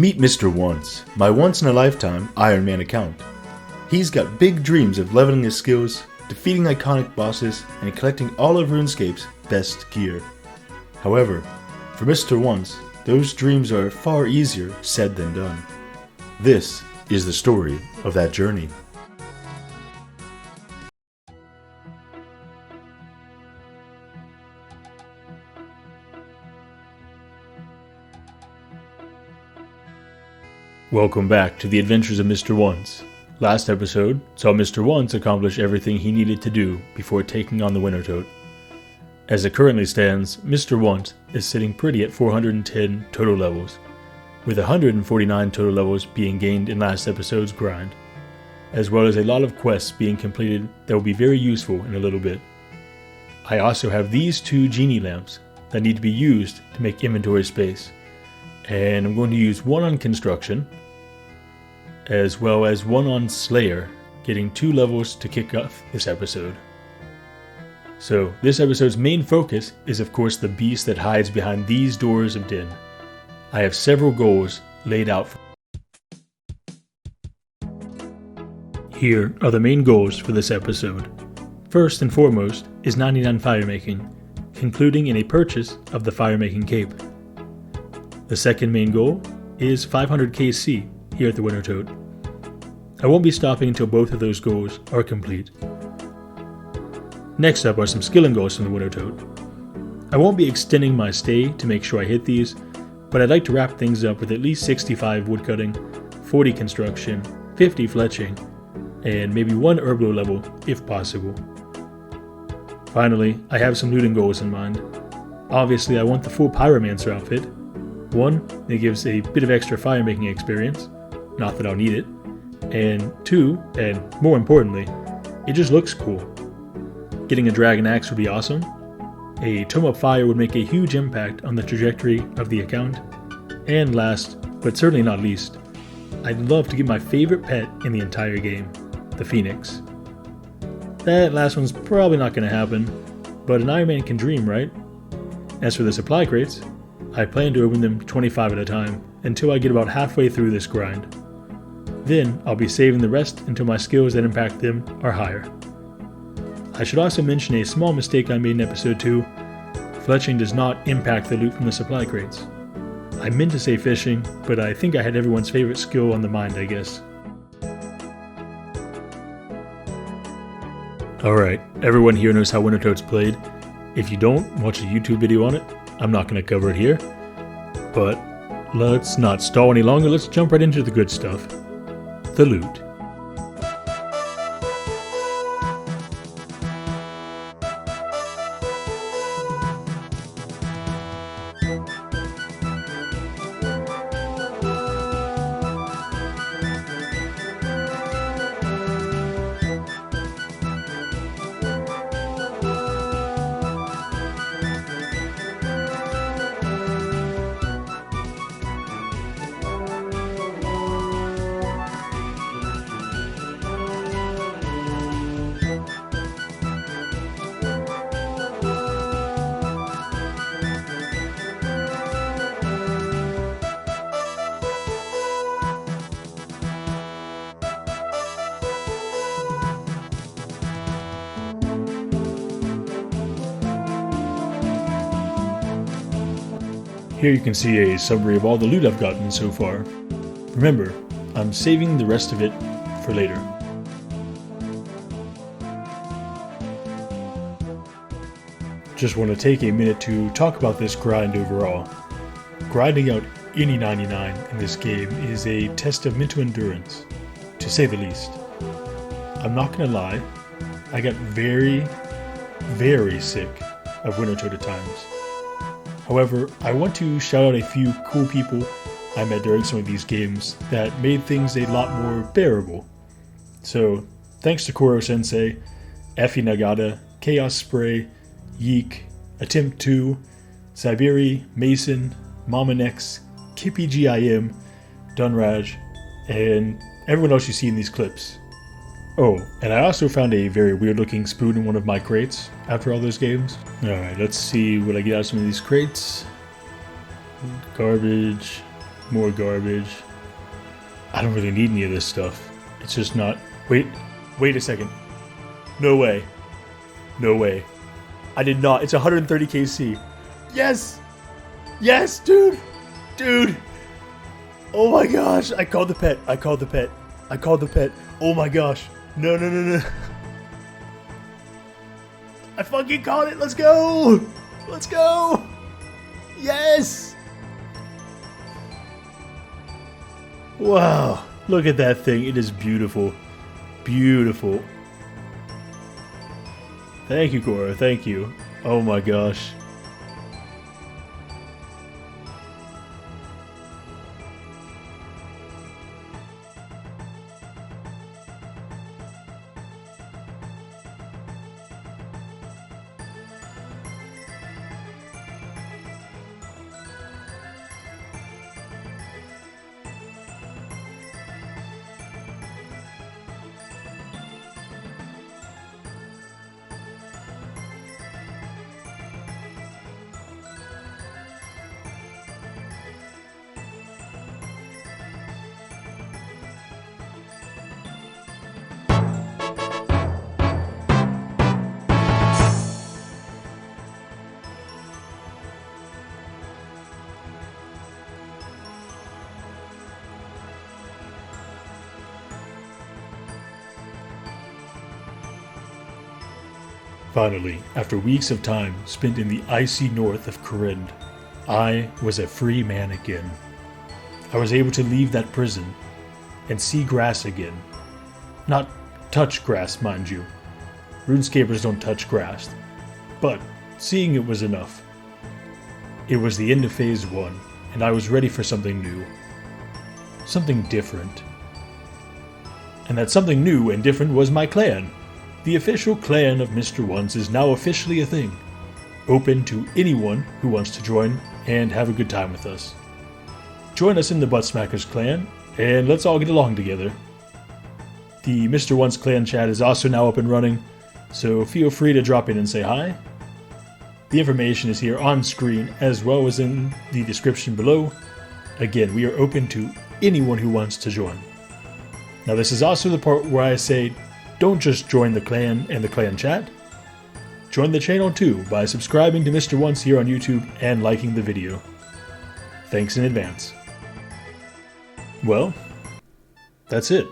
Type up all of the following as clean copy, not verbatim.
Meet Mr. Once, my once-in-a-lifetime Ironman account. He's got big dreams of leveling his skills, defeating iconic bosses, and collecting all of RuneScape's best gear. However, for Mr. Once, those dreams are far easier said than done. This is the story of that journey. Welcome back to the adventures of Mr. Once. Last episode saw Mr. Once accomplish everything he needed to do before taking on the Winter Tote. As it currently stands, Mr. Once is sitting pretty at 410 total levels, with 149 total levels being gained in last episode's grind, as well as a lot of quests being completed that will be very useful in a little bit. I also have these two genie lamps that need to be used to make inventory space, and I'm going to use one on construction, as well as one on Slayer, getting 2 levels to kick off this episode. So this episode's main focus is of course the beast that hides behind these doors of Din. I have several goals laid out. Here are the main goals for this episode. First and foremost is 99 firemaking, concluding in a purchase of the firemaking cape. The second main goal is 500 KC here at the Winter Tote. I won't be stopping until both of those goals are complete. Next up are some skilling goals from the Winter Tote. I won't be extending my stay to make sure I hit these, but I'd like to wrap things up with at least 65 woodcutting, 40 construction, 50 fletching, and maybe 1 herblo level if possible. Finally, I have some looting goals in mind. Obviously I want the full pyromancer outfit. 1, it gives a bit of extra firemaking experience, not that I'll need it, and 2, and more importantly, it just looks cool. Getting a dragon axe would be awesome. A tome of fire would make a huge impact on the trajectory of the account, and last, but certainly not least, I'd love to get my favorite pet in the entire game, the Phoenix. That last one's probably not going to happen, but an Ironman can dream, right? As for the supply crates, I plan to open them 25 at a time until I get about halfway through this grind. Then I'll be saving the rest until my skills that impact them are higher. I should also mention a small mistake I made in episode 2. Fletching does not impact the loot from the supply crates. I meant to say fishing, but I think I had everyone's favorite skill on the mind, I guess. Alright, everyone here knows how Winter Tote's played. If you don't, watch a YouTube video on it. I'm not going to cover it here. But let's not stall any longer, let's jump right into the good stuff. The loot. Here you can see a summary of all the loot I've gotten so far. Remember, I'm saving the rest of it for later. Just want to take a minute to talk about this grind overall. Grinding out any 99 in this game is a test of mental endurance, to say the least. I'm not gonna lie, I got very, very sick of Winter Tote at times. However, I want to shout out a few cool people I met during some of these games that made things a lot more bearable. So, thanks to Koro Sensei, Effie Nagata, Chaos Spray, Yeek, Attempt 2, Siberi, Mason, Mama Nex, Kippy GIM, Dunraj, and everyone else you see in these clips. Oh, and I also found a very weird looking spoon in one of my crates after all those games. Alright, let's see what I get out of some of these crates. Garbage, More garbage. I don't really need any of this stuff. It's just not... Wait a second. No way. No way. I did not. It's 130 KC. Yes! Yes, dude! Dude! Oh my gosh! I called the pet. Oh my gosh. No. I fucking called it. Let's go! Yes! Wow. Look at that thing. It is beautiful. Beautiful. Thank you, Cora. Thank you. Oh my gosh. Finally, after weeks of time spent in the icy north of Corinne, I was a free man again. I was able to leave that prison and see grass again. Not touch grass, mind you. RuneScapers don't touch grass. But seeing it was enough. It was the end of Phase 1, and I was ready for something new. Something different. And that something new and different was my clan. The official clan of Mr. Once is now officially a thing, open to anyone who wants to join and have a good time with us. Join us in the Buttsmackers clan, and let's all get along together. The Mr. Once clan chat is also now up and running, so feel free to drop in and say hi. The information is here on screen as well as in the description below. Again, we are open to anyone who wants to join. Now this is also the part where I say, don't just join the clan and the clan chat. Join the channel too by subscribing to Mr. Once here on YouTube and liking the video. Thanks in advance. Well, that's it.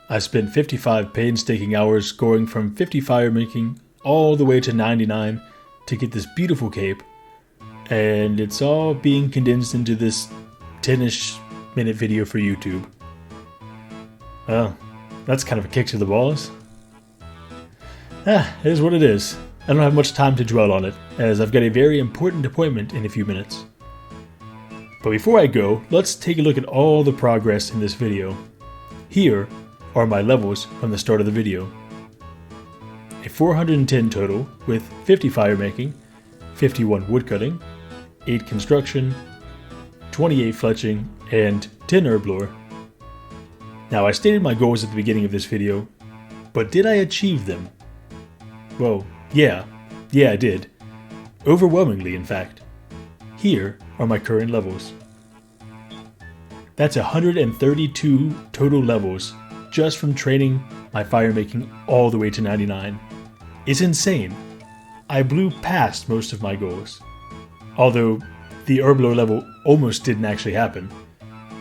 I spent 55 painstaking hours going from 50 fire making all the way to 99 to get this beautiful cape, and it's all being condensed into this 10-ish minute video for YouTube. Well, that's kind of a kick to the balls. It is what it is. I don't have much time to dwell on it, as I've got a very important appointment in a few minutes. But before I go, let's take a look at all the progress in this video. Here are my levels from the start of the video. A 410 total with 50 fire making, 51 woodcutting, 8 construction, 28 fletching, and 10 herb lore. Now, I stated my goals at the beginning of this video, but did I achieve them? Well, yeah, I did. Overwhelmingly, in fact. Here are my current levels. That's 132 total levels just from training my fire making all the way to 99. It's insane. I blew past most of my goals. Although the herb lore level almost didn't actually happen.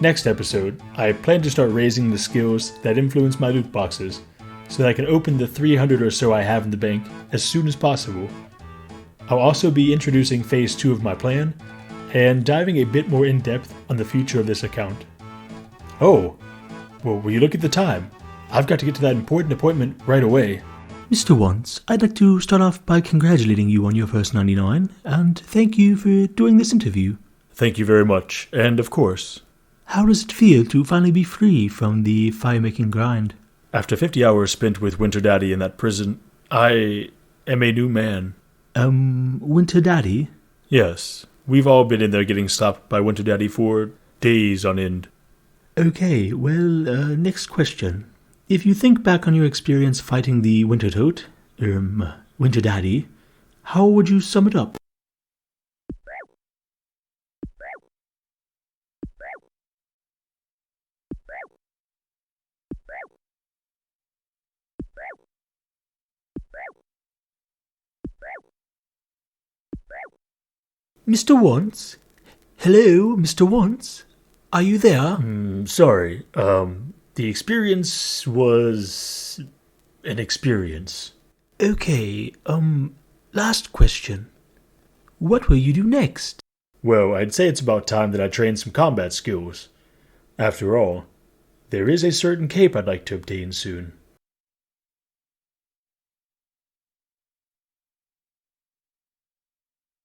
Next episode, I plan to start raising the skills that influence my loot boxes so that I can open the 300 or so I have in the bank as soon as possible. I'll also be introducing Phase 2 of my plan and diving a bit more in depth on the future of this account. Oh, well, will you look at the time? I've got to get to that important appointment right away. Mr. Once, I'd like to start off by congratulating you on your first 99 and thank you for doing this interview. Thank you very much, and of course. How does it feel to finally be free from the fire-making grind? After 50 hours spent with Winter Daddy in that prison, I am a new man. Winter Daddy? Yes, we've all been in there getting stopped by Winter Daddy for days on end. Okay, well, next question. If you think back on your experience fighting the Winter Toad, Winter Daddy, how would you sum it up? Mr. Wantz? Hello, Mr. Wantz? Are you there? Sorry, the experience was an experience. Okay, last question. What will you do next? Well, I'd say it's about time that I trained some combat skills. After all, there is a certain cape I'd like to obtain soon.